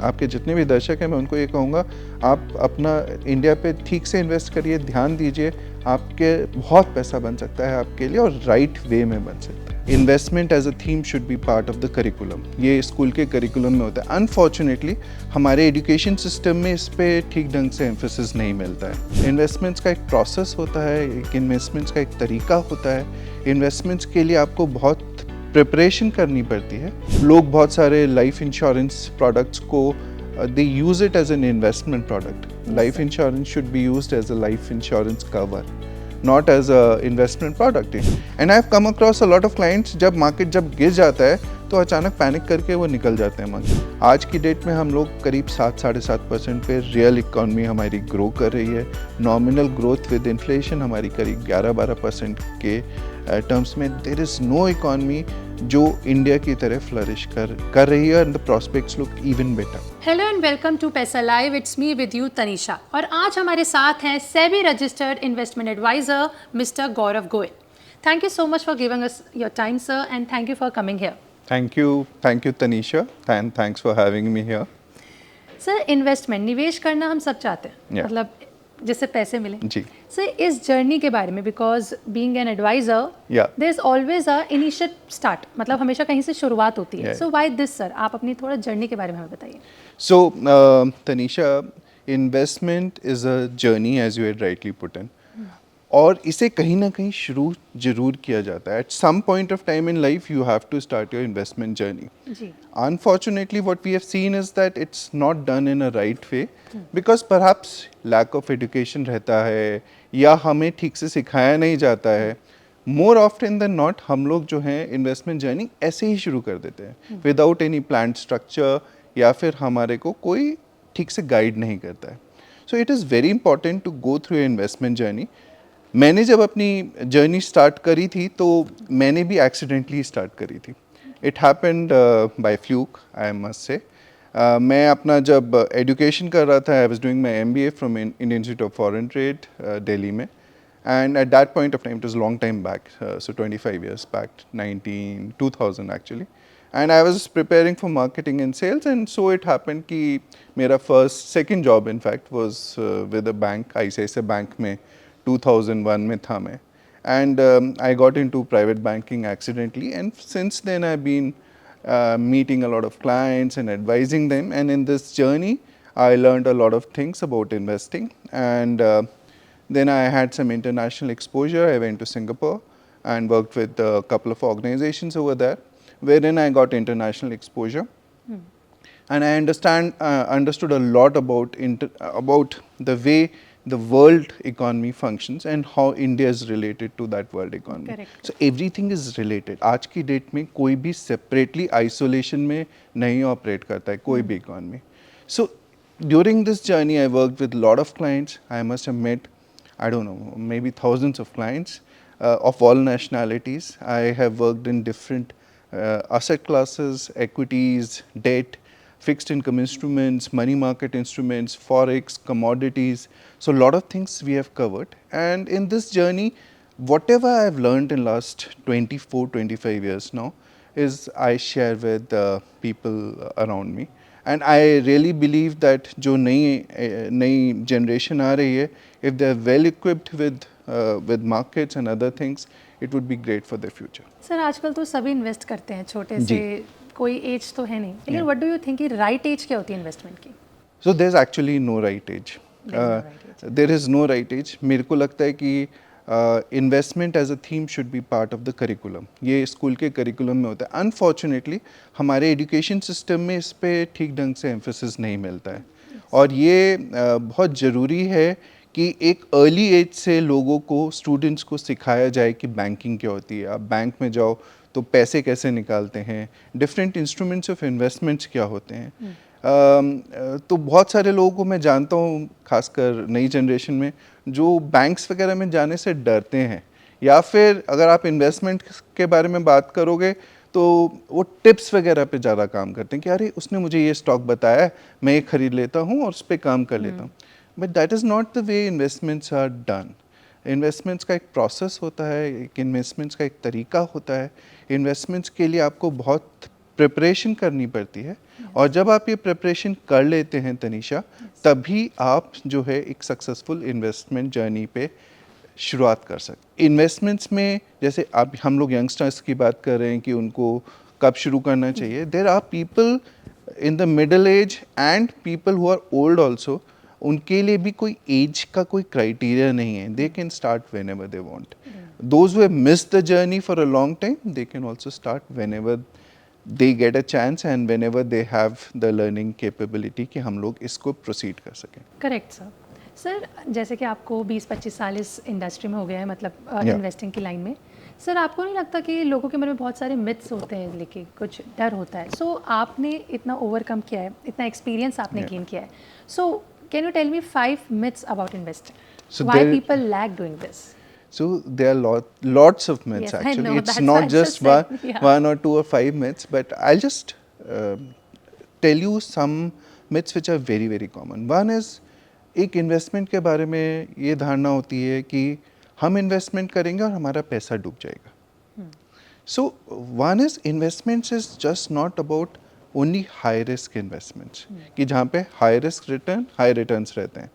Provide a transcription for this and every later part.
आपके जितने भी दर्शक हैं मैं उनको ये कहूँगा, आप अपना इंडिया पे ठीक से इन्वेस्ट करिए, ध्यान दीजिए, आपके बहुत पैसा बन सकता है आपके लिए और राइट वे में बन सकता है। Investment as a theme should be part of the curriculum, ये स्कूल के करिकुलम में होता है। अनफॉर्चुनेटली हमारे एजुकेशन सिस्टम में इस पर ठीक ढंग से एम्फेसिस नहीं मिलता है। इन्वेस्टमेंट्स का एक प्रोसेस होता है, एक इन्वेस्टमेंट्स का एक तरीका होता है। इन्वेस्टमेंट्स के लिए आपको बहुत प्रिपरेशन करनी पड़ती है। लोग बहुत सारे लाइफ इंश्योरेंस प्रोडक्ट्स को they use it as an investment product. Life insurance should be used as a life insurance cover, not as a investment product. And I've come across a lot of clients, जब market जब गिर जाता है तो अचानक panic करके वो निकल जाते हैं मार्केट। आज की डेट में हम लोग करीब 7-7.5% पे रियल इकॉनमी हमारी ग्रो कर रही है। नॉमिनल ग्रोथ विद इन्फ्लेशन हमारी करीब 11-12% के टर्म्स में। देयर इज़ नो इकॉनमी जो इंडिया की तरह फ्लरिश कर रही है and the prospects look even better. Hello and welcome to Paisa live, it's me with you Tanisha, और आज हमारे साथ हैं SEBI registered investment adviser mister Gaurav Goyal. Thank you so much for giving us your time sir, and thank you for coming here. Thank you Tanisha, and thanks for having me here. Sir, investment, निवेश करना हम सब चाहते हैं, मतलब जिससे पैसे मिले जी। सर, इस जर्नी के बारे में, because being an adviser there is always a initial start, मतलब हमेशा कहीं से शुरुआत होती है। सो व्हाई दिस सर, आप अपनी थोड़ा जर्नी के बारे में हमें बताइए। So Tanisha, investment is a journey as you had rightly put in, और इसे कहीं ना कहीं शुरू जरूर किया जाता है। At some point of time in life you have to start your investment journey. Unfortunately, what we have seen is that it's not done in a right way because perhaps lack of education रहता है या हमें ठीक से सिखाया नहीं जाता है। More often than not, हम लोग जो हैं इन्वेस्टमेंट जर्नी ऐसे ही शुरू कर देते हैं विदाउट एनी प्लान स्ट्रक्चर, या फिर हमारे को कोई ठीक से गाइड नहीं करता है। So it is very important to go through investment journey. मैंने जब अपनी जर्नी स्टार्ट करी थी तो मैंने भी एक्सीडेंटली स्टार्ट करी थी। It happened by fluke, I must say. मैं अपना जब एजुकेशन कर रहा था, I was doing my MBA from Indian Institute of Foreign Trade Delhi में, and at that point of time it was long time back, so 25 years back, 2000 actually, and I was preparing for marketing and sales, and so it happened कि मेरा second job in fact was with a bank, ICICI bank में 2001 में था मैं, and I got into private banking accidentally, and since then I've been meeting a lot of clients and advising them, and in this journey I learned a lot of things about investing, and then I had some international exposure. I went to Singapore and worked with a couple of organizations over there, wherein I got international exposure. And I understood a lot about the way the world economy functions and how India is related to that world economy. Correct. So everything is related. आज की date में कोई भी separately isolation में नहीं operate करता है कोई भी economy. So during this journey, I worked with a lot of clients. I must have met, I don't know, maybe thousands of clients of all nationalities. I have worked in different asset classes, equities, debt, fixed income instruments, money market instruments, forex, commodities. So a lot of things we have covered. And in this journey, whatever I have learned in last 24-25 years now is I share with people around me. And I really believe that जो नई generation आ रही है, if they are well equipped with markets and other things, it would be great for their future. Sir, आजकल तो सभी invest करते हैं, छोटे से, कोई एज तो है नहीं, लेकिन व्हाट डू यू थिंक कि राइट एज क्या होती है इन्वेस्टमेंट की? So there's actually no right age. There is no right age. मेरे को लगता है कि investment as a theme should be part of the curriculum, ये स्कूल के करिकुलम में होता है। अनफॉर्चुनेटली हमारे एजुकेशन सिस्टम में इस पर ठीक ढंग से एम्फेसिस नहीं मिलता है, और ये बहुत ज़रूरी है कि एक अर्ली एज से लोगों को, स्टूडेंट्स को सिखाया जाए कि बैंकिंग क्या होती है। आप बैंक में जाओ तो पैसे कैसे निकालते हैं, डिफरेंट इंस्ट्रूमेंट्स ऑफ इन्वेस्टमेंट्स क्या होते हैं। तो बहुत सारे लोगों को मैं जानता हूँ, खासकर नई जनरेशन में, जो बैंक्स वगैरह में जाने से डरते हैं, या फिर अगर आप इन्वेस्टमेंट के बारे में बात करोगे तो वो टिप्स वगैरह पे ज़्यादा काम करते हैं कि अरे उसने मुझे ये स्टॉक बताया है, मैं ये खरीद लेता हूँ और उस पर काम कर लेता हूँ। But that is not the way investments are done. Investments का एक प्रोसेस होता है, एक इन्वेस्टमेंट्स का एक तरीका होता है। इन्वेस्टमेंट्स के लिए आपको बहुत प्रिपरेशन करनी पड़ती है। और जब आप ये प्रिपरेशन कर लेते हैं तनीषा, तभी आप जो है एक सक्सेसफुल इन्वेस्टमेंट जर्नी पे शुरुआत कर सकते। इन्वेस्टमेंट्स में जैसे आप हम लोग यंगस्टर्स की बात कर रहे हैं कि उनको कब शुरू करना चाहिए, there are people in the middle age and people who are old also, उनके लिए भी कोई एज का कोई क्राइटेरिया नहीं है, they can start when ever they want. Those who have missed the journey for a long time, they can also start when ever they get a chance and when ever they have the learning capability कि हम लोग इसको proceed कर सकें। Correct sir. Sir जैसे कि आपको 20-25 साल इस इंडस्ट्री में हो गया है, मतलब Yeah. इन्वेस्टिंग की लाइन में, सर आपको नहीं लगता कि लोगों के मन में बहुत सारे मिथ्स होते हैं, लेकिन कुछ डर होता है? सो आपने इतना ओवरकम किया है, इतना एक्सपीरियंस आपने Yeah. गेन किया है, so can you tell me 5 myths about investing? So Why there- people lack doing this? So there are lots of myths Yes, I actually. know, It's that's not why I just just said, yeah. one or two or 5 myths, but I'll just tell you some myths which are very very common. One is एक investment के बारे में ये धारणा होती है कि हम इन्वेस्टमेंट करेंगे और हमारा पैसा डूब जाएगा। So one is investments is just not about only high risk investments कि जहाँ पे high risk return high returns रहते हैं,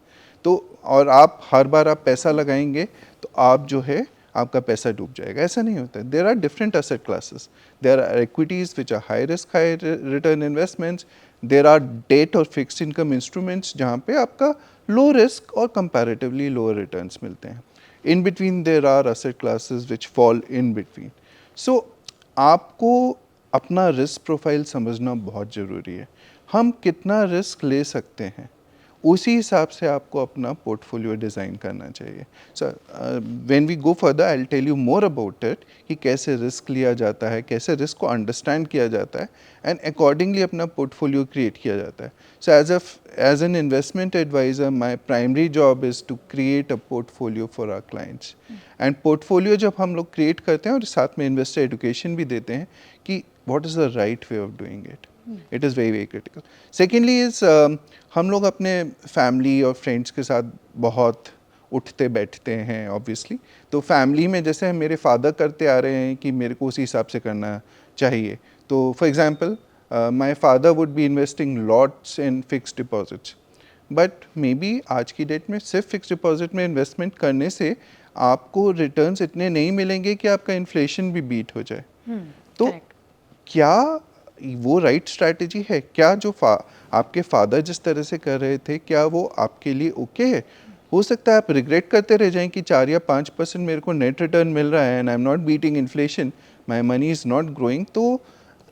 तो और आप हर बार आप पैसा लगाएंगे तो आप जो है आपका पैसा डूब जाएगा, ऐसा नहीं होता है। There are different asset classes, there are equities which are high risk high return investments, there are debt और फिक्स्ड इनकम इंस्ट्रूमेंट्स जहाँ पे आपका लो रिस्क और कंपैरेटिवली लोअर रिटर्न्स मिलते हैं। In between there are asset classes which fall in between. So आपको अपना risk profile समझना बहुत ज़रूरी है, हम कितना रिस्क ले सकते हैं उसी हिसाब से आपको अपना पोर्टफोलियो डिज़ाइन करना चाहिए। So when we go further I will tell you more about it कि कैसे रिस्क लिया जाता है, कैसे रिस्क को अंडरस्टैंड किया जाता है एंड अकॉर्डिंगली अपना पोर्टफोलियो क्रिएट किया जाता है। So as an investment adviser my primary job is to create a portfolio for our clients. And portfolio जब हम लोग क्रिएट करते हैं और साथ में इन्वेस्टर एजुकेशन भी देते हैं कि what is the right way of doing it, it is very very critical. Secondly is हम लोग अपने फैमिली और फ्रेंड्स के साथ बहुत उठते बैठते हैं ऑब्वियसली, तो फैमिली में जैसे मेरे फादर करते आ रहे हैं कि मेरे को उसी हिसाब से करना चाहिए। तो for example my father would be investing lots in fixed deposits, but may be आज की डेट में सिर्फ फिक्स्ड डिपॉजिट में इन्वेस्टमेंट करने से आपको रिटर्न्स इतने नहीं मिलेंगे कि आपका इन्फ्लेशन भी बीट हो जाए। तो correct. क्या वो राइट स्ट्रैटेजी है? क्या जो आपके फादर जिस तरह से कर रहे थे, क्या वो आपके लिए ओके है? हो सकता है आप रिग्रेट करते रह जाएं कि 4 या 5% मेरे को नेट रिटर्न मिल रहा है and I am not beating inflation, my money is not growing, तो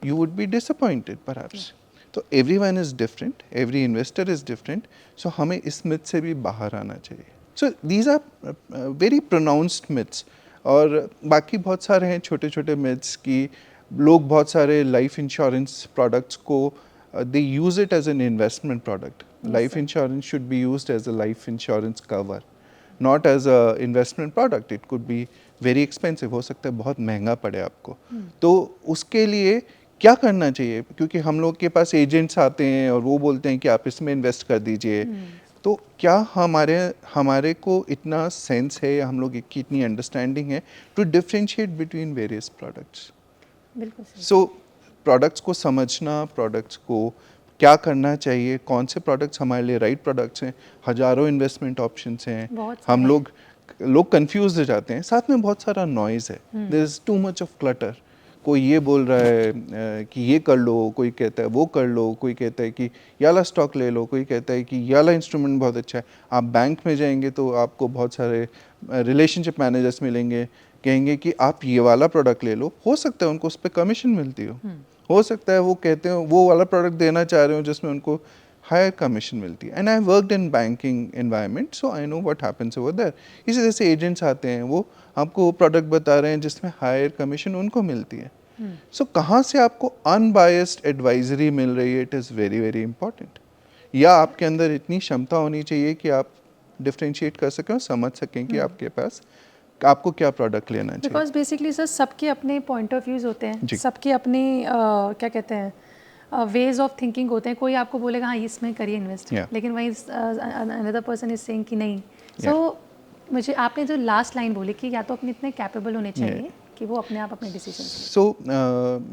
you would be disappointed perhaps. तो everyone is different, every investor is different, so हमें इस मिथ से भी बाहर आना चाहिए। So these are very pronounced myths, और बाकी बहुत सारे हैं छोटे छोटे मिथ्स कि लोग बहुत सारे लाइफ इंश्योरेंस प्रोडक्ट्स को they use it as an investment product. Life insurance should be used as a life insurance cover, not as a investment product. It could be very expensive, हो सकता है बहुत महंगा पड़े आपको। तो उसके लिए क्या करना चाहिए? क्योंकि हम लोग के पास एजेंट्स आते हैं और वो बोलते हैं कि आप इसमें इन्वेस्ट कर दीजिए, तो क्या हमारे को इतना सेंस है या हम लोग की इतनी अंडरस्टैंडिंग है to differentiate between various products? बिल्कुल सही। सो प्रोडक्ट्स को समझना, प्रोडक्ट्स को क्या करना चाहिए, कौन से प्रोडक्ट्स हमारे लिए राइट प्रोडक्ट्स हैं, हज़ारों इन्वेस्टमेंट ऑप्शंस हैं, बहुत हम सारे। लोग कंफ्यूज हो जाते हैं, साथ में बहुत सारा नॉइज़ है, there is too much of clutter. कोई ये बोल रहा है कि ये कर लो, कोई कहता है वो कर लो, कोई कहता है कि ये वाला स्टॉक ले लो, कोई कहता है कि ये वाला इंस्ट्रूमेंट बहुत अच्छा है। आप बैंक में जाएंगे तो आपको बहुत सारे रिलेशनशिप मैनेजर्स मिलेंगे, कहेंगे कि आप ये वाला प्रोडक्ट ले लो, हो सकता है उनको उस पर कमीशन मिलती हो सकता है वो कहते हो वो वाला प्रोडक्ट देना चाह रहे हो जिसमें उनको हायर कमीशन मिलती है। And I worked in banking environment, so I know what happens over there. इसी तरह से एजेंट्स आते हैं, वो आपको वो प्रोडक्ट बता रहे हैं जिसमें हायर कमीशन उनको मिलती है। सो कहाँ से आपको अनबायस्ड एडवाइजरी मिल रही है, it is very very important. या आपके अंदर इतनी क्षमता होनी चाहिए कि आप डिफ्रेंशिएट कर सकें और समझ सकें कि आपके पास आपको क्या प्रोडक्ट लेना चाहिए। बिकॉज बेसिकली सर सबके अपने पॉइंट ऑफ व्यूज़ होते हैं, जी। सबके अपने क्या कहते हैं वेज ऑफ थिंकिंग होते हैं। कोई आपको बोलेगा हाँ इसमें करिए इन्वेस्ट, Yeah. लेकिन वही अनदर पर्सन इज सेइंग कि नहीं। सो मुझे आपने जो लास्ट लाइन बोली कि या तो अपने इतने कैपेबल होने चाहिए कि वो अपने आप अपने डिसीजन? सो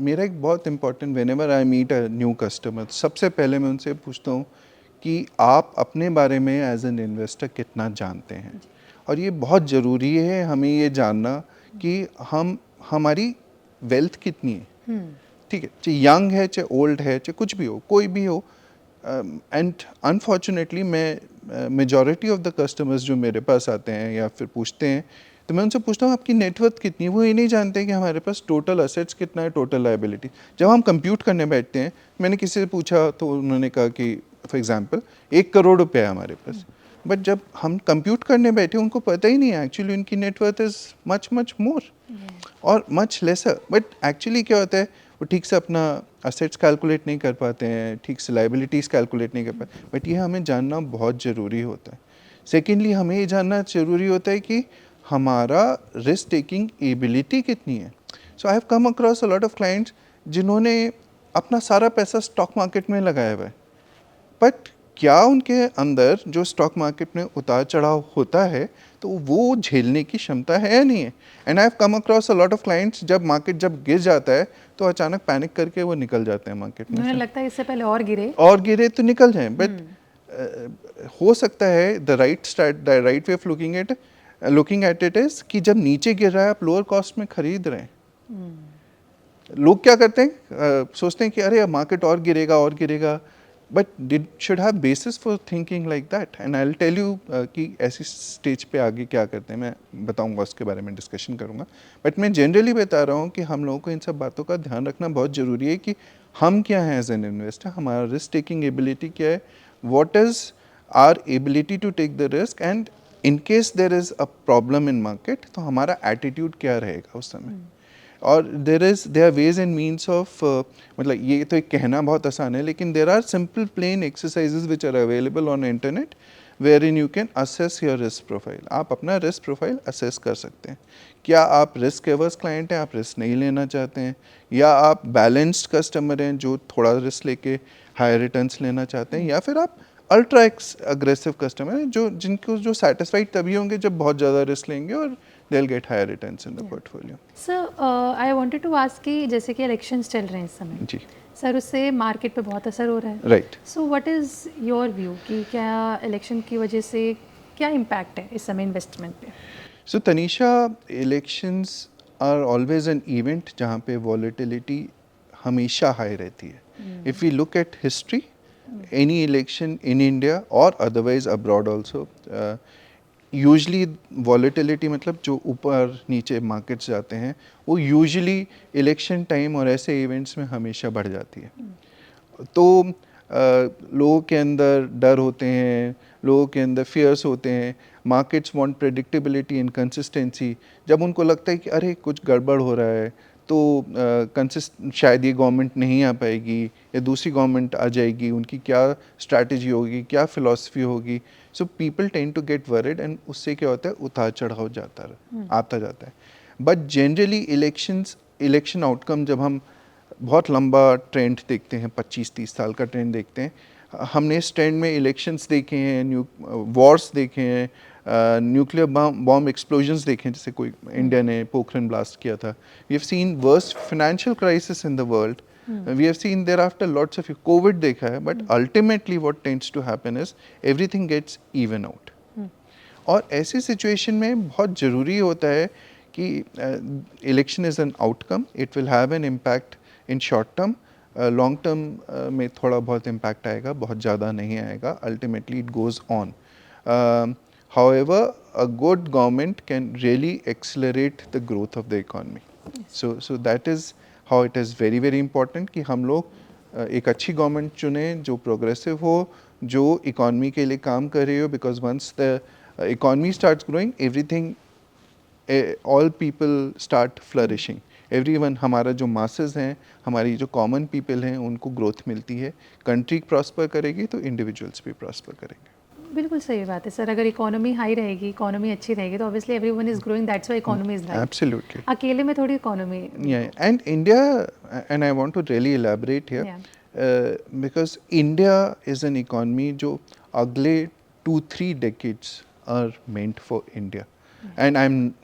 मेरा एक बहुत important, whenever I meet a new customer, सबसे पहले मैं उनसे पूछता हूँ कि आप अपने बारे में एज एन इन्वेस्टर कितना जानते हैं। और ये बहुत ज़रूरी है हमें ये जानना कि हम हमारी वेल्थ कितनी है। ठीक है, चाहे यंग है, चाहे ओल्ड है, चाहे कुछ भी हो, कोई भी हो। एंड अनफॉर्चुनेटली मैं मेजॉरिटी ऑफ द कस्टमर्स जो मेरे पास आते हैं या फिर पूछते हैं, तो मैं उनसे पूछता हूँ आपकी नेटवर्थ कितनी है। वो ये नहीं जानते कि हमारे पास टोटल असेट्स कितना है, टोटल लायबिलिटी। जब हम कंप्यूट करने बैठते हैं, मैंने किसी से पूछा तो उन्होंने कहा कि फॉर एग्जांपल 1 करोड़ रुपए है हमारे पास। बट जब हम कंप्यूट करने बैठे, उनको पता ही नहीं है एक्चुअली उनकी net worth is much much more और मच लेसर। बट एक्चुअली क्या होता है, वो ठीक से अपना असेट्स कैलकुलेट नहीं कर पाते हैं, ठीक से लाइबिलिटीज़ कैलकुलेट नहीं कर पाते। बट ये हमें जानना बहुत ज़रूरी होता है। सेकेंडली, हमें ये जानना ज़रूरी होता है कि हमारा रिस्क टेकिंग एबिलिटी कितनी है। So I have come across a lot of clients जिन्होंने अपना सारा पैसा स्टॉक मार्केट में लगाया हुआ है, बट क्या उनके अंदर जो स्टॉक मार्केट में उतार चढ़ाव होता है तो वो झेलने की क्षमता है या नहीं है। And I have come across a lot of clients, जब मार्केट जब गिर जाता है तो अचानक पैनिक करके वो निकल जाते हैं मार्केट में मुझे से, लगता है इससे पहले और गिरे तो निकल जाएं। बट हो सकता है the right way of looking at it is कि जब नीचे गिर रहा है आप लोअर कॉस्ट में खरीद रहे हैं। लोग क्या करते हैं, सोचते हैं कि अरे मार्केट और गिरेगा, but did should have basis for thinking like that. And I will tell you कि ऐसी स्टेज पे आगे क्या करते हैं, मैं बताऊंगा, उसके बारे में डिस्कशन करूंगा। बट मैं जनरली बता रहा हूँ कि हम लोगों को इन सब बातों का ध्यान रखना बहुत ज़रूरी है कि हम क्या हैं एज एन इन्वेस्टर, हमारा रिस्क टेकिंग एबिलिटी क्या है, what is our ability to take the risk, and in case there is a problem in market तो हमारा एटीट्यूड क्या रहेगा उस समय। और there are ways and means of, मतलब ये तो एक कहना बहुत आसान है, लेकिन there are simple plain exercises which are available on internet where in you can assess your risk profile. आप अपना रिस्क प्रोफाइल असेस कर सकते हैं। क्या आप रिस्क एवर्स क्लाइंट हैं, आप रिस्क नहीं लेना चाहते हैं, या आप बैलेंस्ड कस्टमर हैं जो थोड़ा रिस्क लेके हाई रिटर्न्स लेना चाहते हैं, या फिर आप अल्ट्रा अग्रेसिव कस्टमर हैं जो सेटिस्फाइड तभी होंगे जब बहुत ज़्यादा रिस्क लेंगे और they'll get higher returns in the portfolio. Sir I wanted to ask कि जैसे कि इलेक्शंस चल रहे हैं इस समय, जी, सर उससे मार्केट पे बहुत असर हो रहा है। Right. So what is your view कि क्या इलेक्शन की वजह से क्या इम्पैक्ट है इस समय इन्वेस्टमेंट पे? So Tanisha, elections are always an event जहाँ पे वॉलेटिलिटी हमेशा हाई रहती है। If we look at history, any election in India और otherwise abroad also, usually volatility मतलब जो ऊपर नीचे मार्केट्स जाते हैं वो यूजली इलेक्शन टाइम और ऐसे इवेंट्स में हमेशा बढ़ जाती है। तो लोगों के अंदर डर होते हैं, लोगों के अंदर फियर्स होते हैं, markets want predictability and consistency. जब उनको लगता है कि अरे कुछ गड़बड़ हो रहा है तो शायद ये गवर्नमेंट नहीं आ पाएगी या दूसरी गवर्नमेंट आ जाएगी, उनकी क्या स्ट्रैटेजी होगी, क्या फिलॉसफी होगी। So people tend to get worried and उससे क्या होता है, उतार चढ़ाव आता जाता है। बट जनरली इलेक्शन आउटकम जब हम बहुत लंबा ट्रेंड देखते हैं, 25-30 साल का ट्रेंड देखते हैं, हमने इस ट्रेंड में इलेक्शंस देखे हैं, वॉर्स देखे हैं, न्यूक्लियर बॉम्ब एक्सप्लोजन्स देखे हैं, जैसे कोई इंडिया ने पोखरण ब्लास्ट किया था। We have seen worst financial crisis in the world, we have seen there after lots of covid देखा है। But ultimately what tends to happen is everything gets even out. और ऐसी सिचुएशन में बहुत ज़रूरी होता है कि election is an outcome, it will have an impact in short term, long term में थोड़ा बहुत इम्पैक्ट आएगा, बहुत ज़्यादा नहीं आएगा। Ultimately it goes on. However, a good government can really accelerate the growth of the economy. So that is how it is very very important कि हम लोग एक अच्छी गवर्नमेंट चुने जो प्रोग्रेसिव हो, जो इकॉनमी के लिए काम कर रही हो, because once the economy starts growing everything, all people start flourishing, everyone, हमारा जो मासेस हैं, हमारी जो कॉमन पीपल हैं, उनको ग्रोथ मिलती है। कंट्री प्रॉस्पर करेगी तो इंडिविजुअल्स भी प्रॉस्पर करेंगे। बिल्कुल सही बात है सर। अगर इकोनॉमी हाई रहेगी, इकोनॉमी अच्छी रहेगी तो obviously everyone is growing, that's why economy is right. Absolutely. अकेले में थोड़ी economy. Yeah, and India, and I want to really elaborate here, because India is an economy जो अगले 2-3 decades are meant for India. And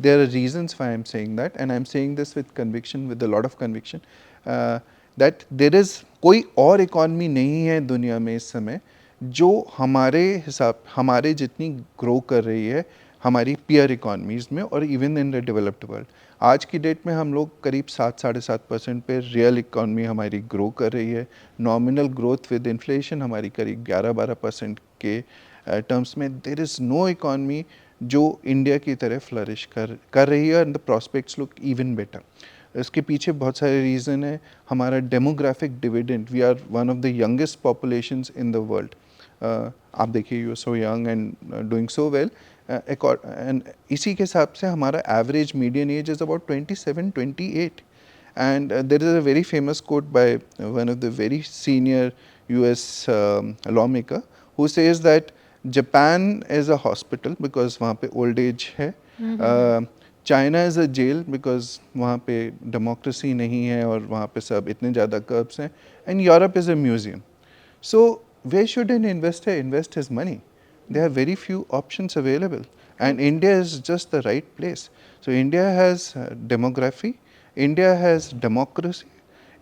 there are reasons why I'm saying that, and I'm saying this with conviction, with a lot of conviction, that there is कोई और economy नहीं है दुनिया में इस समय जो हमारे जितनी ग्रो कर रही है हमारी पीयर इकॉनमीज़ में और even in the developed world. आज की डेट में हम लोग करीब 7-7.5% पे रियल इकॉनमी हमारी ग्रो कर रही है। नॉमिनल ग्रोथ विद इन्फ्लेशन हमारी करीब 11-12% के टर्म्स में। देयर इज़ नो इकॉनमी जो इंडिया की तरह फ्लरिश कर रही है, and the prospects look even better. इसके पीछे बहुत सारे रीज़न है। हमारा demographic dividend, we are one of the youngest populations in the world. आप देखिए, you are so young and doing so well, and इसी के हिसाब से हमारा average median age is about 27-28। And there is a very famous quote by one of the very senior US lawmaker who says that Japan is a hospital because वहाँ पे old age है, China is a jail because वहाँ पे democracy नहीं है और वहाँ पे सब इतने ज़्यादा curbs हैं, and Europe is a museum. So where should an investor invest his money? There are very few options available, and India is just the right place. So India has demography, India has democracy,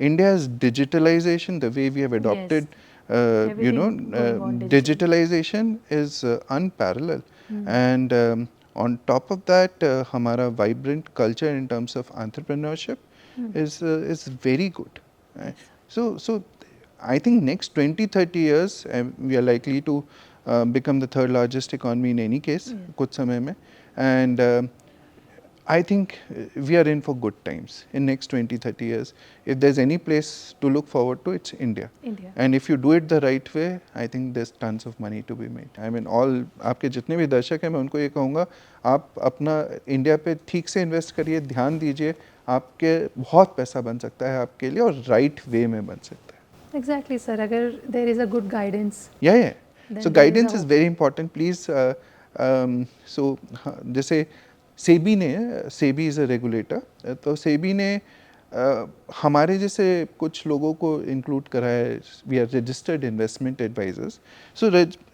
India has digitalization, the way we have adopted, Everything going on digital. digitalization is unparalleled. And on top of that, हमारा vibrant culture in terms of entrepreneurship is very good. So I think next 20-30 years we are likely to become the third largest economy in any case, कुछ समय में, and I think we are in for good times in next 20-30 years. If there's any place to look forward to, it's India. India. And if you do it the right way, I think there's tons of money to be made. I mean, all आपके जितने भी दर्शक हैं, मैं उनको ये कहूँगा, आप अपना इंडिया पे ठीक से इन्वेस्ट करिए, ध्यान दीजिए, आपके बहुत पैसा बन सकता है आपके लिए, और राइट वे में बन सकता है। Exactly, sir. अगर there is a good guidance. Yeah. Then So there is guidance a is hope. very important. Please, so जैसे सेबी इज़ अ रेगुलेटर, तो सेबी ने हमारे जैसे कुछ लोगों को इंक्लूड करा है, we are registered investment advisers. So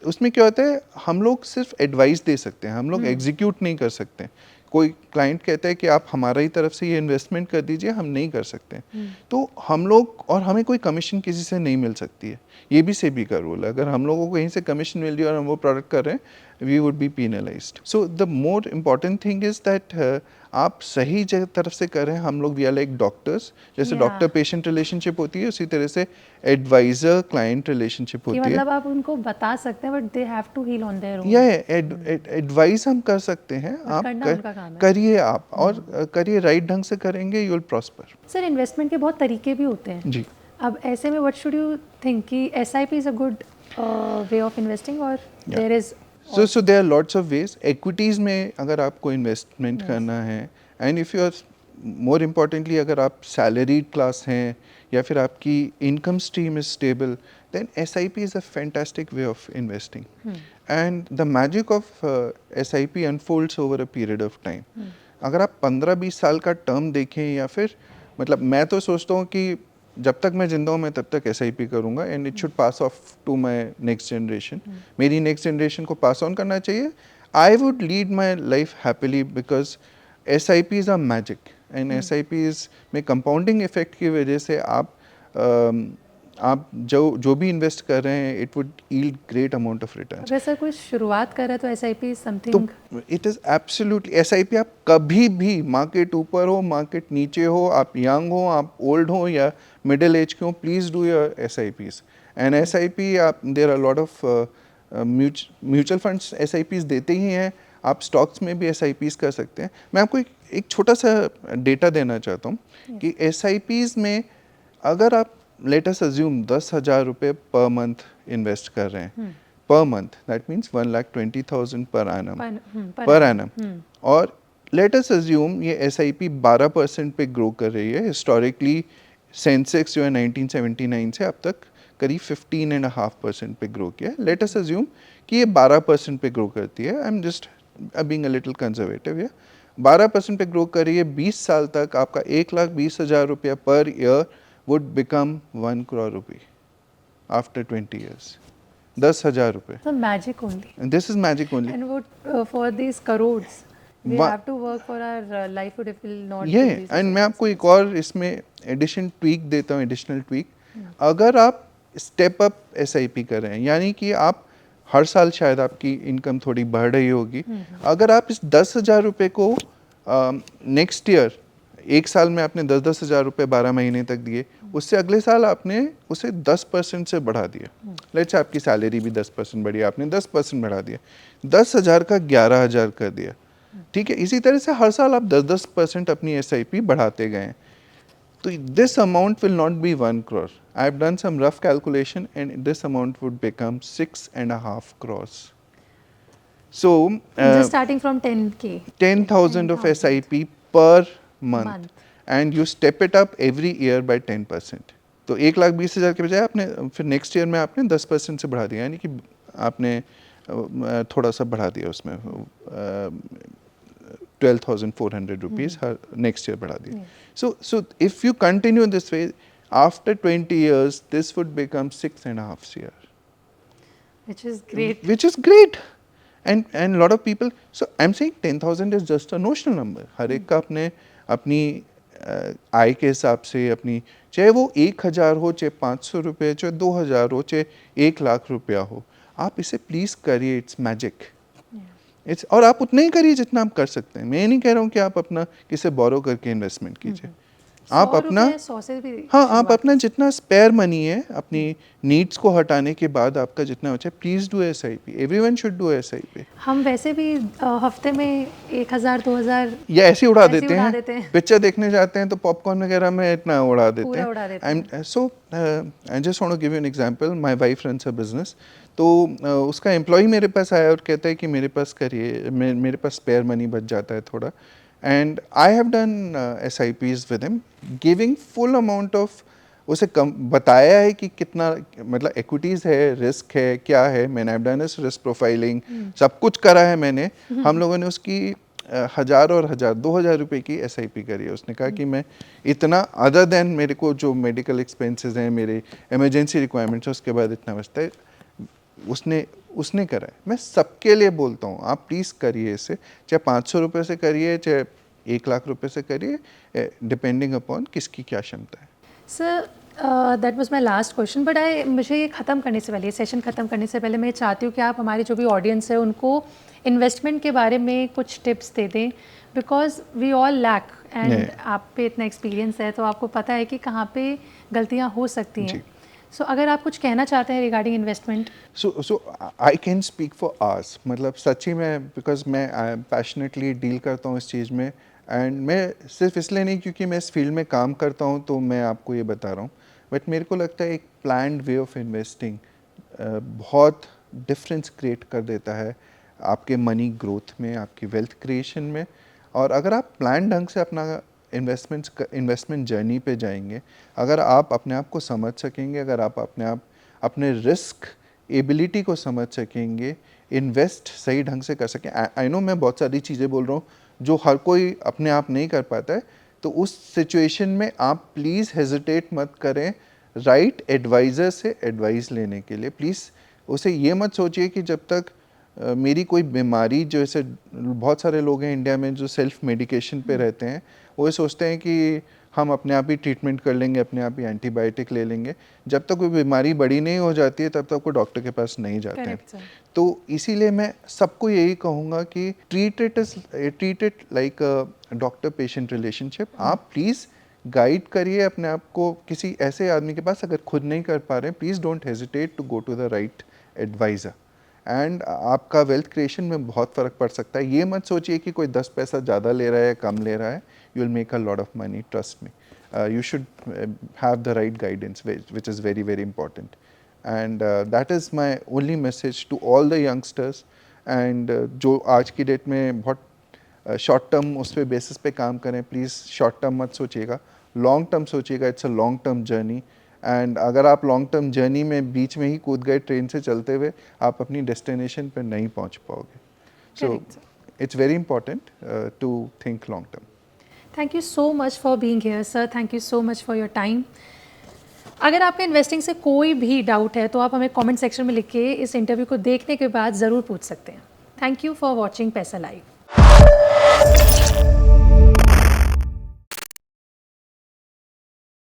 उसमें क्या होता है, हम लोग सिर्फ एडवाइस दे सकते हैं, हम लोग एग्जीक्यूट नहीं कर सकते। कोई क्लाइंट कहता है कि आप हमारा ही तरफ से ये इन्वेस्टमेंट कर दीजिए, हम नहीं कर सकते। तो हम लोग, और हमें कोई कमीशन किसी से नहीं मिल सकती है, ये भी सेबी का रूल है। अगर हम लोगों को कहीं से कमीशन मिल रही है और हम वो प्रोडक्ट कर रहे हैं, we would be penalised. So the more important thing is that आप सही तरफ से कर रहे हैं। हम लोग वी आर लाइक डॉक्टर्स, जैसे डॉक्टर पेशेंट रिलेशनशिप होती है, उसी तरह से एडवाइजर क्लाइंट रिलेशनशिप होती है। मतलब आप उनको बता सकते हैं, but they have to heal on their own. या एडवाइस हम कर सकते हैं, आप करिए, आप और करिए, राइट ढंग से करेंगे, you will prosper. Sir, investment के बहुत तरीके भी होते हैं जी। अब ऐसे में व्हाट शुड यू थिंक कि SIP is a good way of investing, और there is So there are lots of ways. Equities में अगर आपको इन्वेस्टमेंट करना है, and if you are, more importantly अगर आप सैलरीड क्लास हैं या फिर आपकी income stream is stable, then SIP is a fantastic way of investing. And the magic of SIP unfolds over a period of time. अगर आप 15-20 साल का टर्म देखें, या फिर मतलब मैं तो सोचता हूँ कि जब तक मैं जिंदा हूँ मैं तब तक SIP करूँगा, and it should pass off to my next generation. मेरी नेक्स्ट जनरेशन को पास ऑन करना चाहिए। I would lead my life happily because SIPs are magic, and SIPs में कंपाउंडिंग इफेक्ट की वजह से आप जो भी इन्वेस्ट कर रहे हैं, it would yield great amount of return. अगर सर कोई शुरुआत कर रहा है तो एसआईपी इज तो something, it is absolutely SIP। आप कभी भी, मार्केट ऊपर हो मार्केट नीचे हो, आप यंग हो आप ओल्ड हो या मिडिल एज के हो, please do your SIPs। And SIP, आप there are lot of mutual funds SIPs देते ही हैं, आप स्टॉक्स में भी SIPs कर सकते हैं। मैं आपको एक छोटा सा डेटा देना चाहता हूँ कि SIPs में अगर आप लेट अस अज्यूम 10,000 रुपये पर मंथ इन्वेस्ट कर रहे हैं, per month, that means 1,20,000 per annum, और लेट अस अज्यूम ये SIP 12% पे ग्रो कर रही है। हिस्टोरिकली सेंसेक्स जो है 1979 से अब तक करीब 15.5% पे ग्रो किया है। लेट अस अज्यूम कि ये 12% पे ग्रो करती है। I am just being a little conservative. ये 12% पे ग्रो कर रही है, 20 साल तक आपका 1,20,000 रुपया per year would become 1 crore rupee after 20 years. 10,000 रुपये। So magic only. And this is magic only. And what for these crores? We Wa- have to work for our livelihood if we'll not do ये these and मैं आपको exercises. एक और इसमें addition tweak देता हूँ, additional tweak. अगर आप स्टेप अप एसआईपी कर रहे हैं, यानी कि आप हर साल शायद आपकी इनकम थोड़ी बढ़ रही होगी, अगर आप इस 10,000 रुपये को नेक्स्ट ईयर, एक साल में आपने 10,000 रुपये 12 महीने तक दिए, उससे अगले साल आपने उसे 10% से बढ़ा दिया। लेट्स आपकी सैलरी भी 10% बढ़ी, आपने 10% बढ़ा दिया, 10,000 का 11,000 कर दिया। ठीक है, इसी तरह से हर साल आप 10% अपनी एसआईपी बढ़ाते गए। तो this amount will not be 1 crore. I have done some rough calculation and this amount would become 6.5 crores. So Just starting from 10K. 10,000 of SIP per month, Month. and you step it up every year by 10%. तो 1,20,000 के बजाय आपने फिर next year में आपने 10% से बढ़ा दिया, यानी कि आपने थोड़ा सा बढ़ा दिया उसमें 12,400 रुपीज़ हर नेक्स्ट ईयर बढ़ा दिया। So if you continue this way, after 20 years this would become 6.5 CR, Which is great. which is great. And lot of people, so I'm saying 10,000 is just a notional number. हर एक का अपने अपनी आय के हिसाब से अपनी, चाहे वो 1,000 हो, चाहे 500 रुपये, चाहे 2,000 हो, चाहे 1,00,000 रुपया हो, आप इसे प्लीज़ करिए, इट्स मैजिक। इट्स, और आप उतना ही करिए जितना आप कर सकते हैं। मैं ये नहीं कह रहा हूँ कि आप अपना किसे बोरो करके इन्वेस्टमेंट कीजिए, आप 100 अपना, रुपए, 100 से भी हाँ, आप शुरुआत अपना कर जितना स्पेयर मनी है अपनी नीड्स को हटाने के बाद आपका जितना बचा है, please do SIP. Everyone should do SIP. हम वैसे भी हफ्ते में 1,000 2,000 या ऐसे ही उड़ा ऐसे ही देते उड़ा हैं, देते हैं। पिक्चर देखने जाते हैं तो पॉपकॉर्न वगैरह में इतना उड़ा देते पूरा हैं। उड़ा देते हैं। So I just want to give you an example. My wife runs a business, तो उसका एम्प्लॉय मेरे पास आया और कहता है कि मेरे पास करिए, मेरे पास स्पेयर मनी बच जाता है थोड़ा, and I have done SIPs with him, giving full amount of, उसे कम बताया है कि कितना, मतलब इक्विटीज़ है, रिस्क है, क्या है, मैंने हैव डन रिस्क प्रोफाइलिंग, सब कुछ करा है मैंने। हम लोगों ने उसकी 1,000 और 1,000 2,000 रुपये की SIP करी है। उसने कहा कि मैं इतना, अदर देन मेरे को जो मेडिकल एक्सपेंसेस हैं, मेरे इमरजेंसी रिक्वायरमेंट्स है, उसके बाद इतना बचता है, उसने करा है। मैं सबके लिए बोलता हूँ, आप प्लीज़ करिए इसे, चाहे 500 रुपये से करिए, चाहे 1,00,000 रुपये से करिए, डिपेंडिंग अपॉन किसकी क्या क्षमता है। Sir, that was my last question, but मुझे ये ख़त्म करने से पहले, सेशन ख़त्म करने से पहले मैं चाहती हूँ कि आप हमारे जो भी ऑडियंस है उनको इन्वेस्टमेंट के बारे में कुछ टिप्स दे दें, because we all lack, and आप पे इतना एक्सपीरियंस है तो आपको पता है कि कहाँ पे गलतियाँ हो सकती हैं। सो अगर आप कुछ कहना चाहते हैं regarding investment. So I can speak for hours, मतलब सच्ची में, बिकॉज मैं पैशनेटली डील करता हूँ इस चीज़ में, एंड मैं सिर्फ इसलिए नहीं क्योंकि मैं इस फील्ड में काम करता हूँ तो मैं आपको ये बता रहा हूँ, बट मेरे को लगता है एक प्लान्ड वे ऑफ इन्वेस्टिंग बहुत डिफरेंस क्रिएट कर देता है आपके मनी ग्रोथ में, आपकी वेल्थ क्रिएशन में। और अगर आप प्लान ढंग से अपना इन्वेस्टमेंट जर्नी पे जाएंगे, अगर आप अपने आप को समझ सकेंगे, अगर आप अपने रिस्क एबिलिटी को समझ सकेंगे, इन्वेस्ट सही ढंग से कर सकें। आई नो मैं बहुत सारी चीज़ें बोल रहा हूँ जो हर कोई अपने आप नहीं कर पाता है, तो उस सिचुएशन में आप प्लीज़ हेजिटेट मत करें राइट एडवाइज़र से एडवाइस लेने के लिए। प्लीज़ उसे ये मत सोचिए कि जब तक मेरी कोई बीमारी, जो ऐसे बहुत सारे लोग हैं इंडिया में जो सेल्फ मेडिकेशन पे रहते हैं, वो ये सोचते हैं कि हम अपने आप ही ट्रीटमेंट कर लेंगे, अपने आप ही एंटीबायोटिक ले लेंगे। जब तक कोई बीमारी बड़ी नहीं हो जाती है तब तक वो डॉक्टर के पास नहीं जाते हैं। तो इसीलिए मैं सबको यही कहूँगा कि treat it like a doctor patient relationship. आप प्लीज़ गाइड करिए अपने आप को किसी ऐसे आदमी के पास, अगर खुद नहीं कर पा रहे हैं, please don't hesitate to go to the right advisor, and आपका वेल्थ क्रिएशन में बहुत फ़र्क पड़ सकता है। ये मत सोचिए कि कोई 10 पैसा ज़्यादा ले रहा है या कम ले रहा है, you will make a lot of money, trust me. You should have the right guidance, which is very very important, and that is my only message to all the youngsters. And जो आज की date में बहुत short term उस पर basis पे काम करें, प्लीज़ शॉर्ट टर्म मत सोचिएगा, लॉन्ग टर्म सोचिएगा। It's a long term journey, and अगर आप लॉन्ग टर्म जर्नी में बीच में ही कूद गए ट्रेन से चलते हुए, आप अपनी डेस्टिनेशन पर नहीं पहुंच पाओगे। So it's very important to think long term. Thank you so much for being here sir, thank you so much for your time. अगर आपका इन्वेस्टिंग से कोई भी डाउट है तो आप हमें कमेंट सेक्शन में लिख के इस इंटरव्यू को देखने के बाद ज़रूर पूछ सकते हैं। थैंक यू फॉर वॉचिंग पैसा लाइव।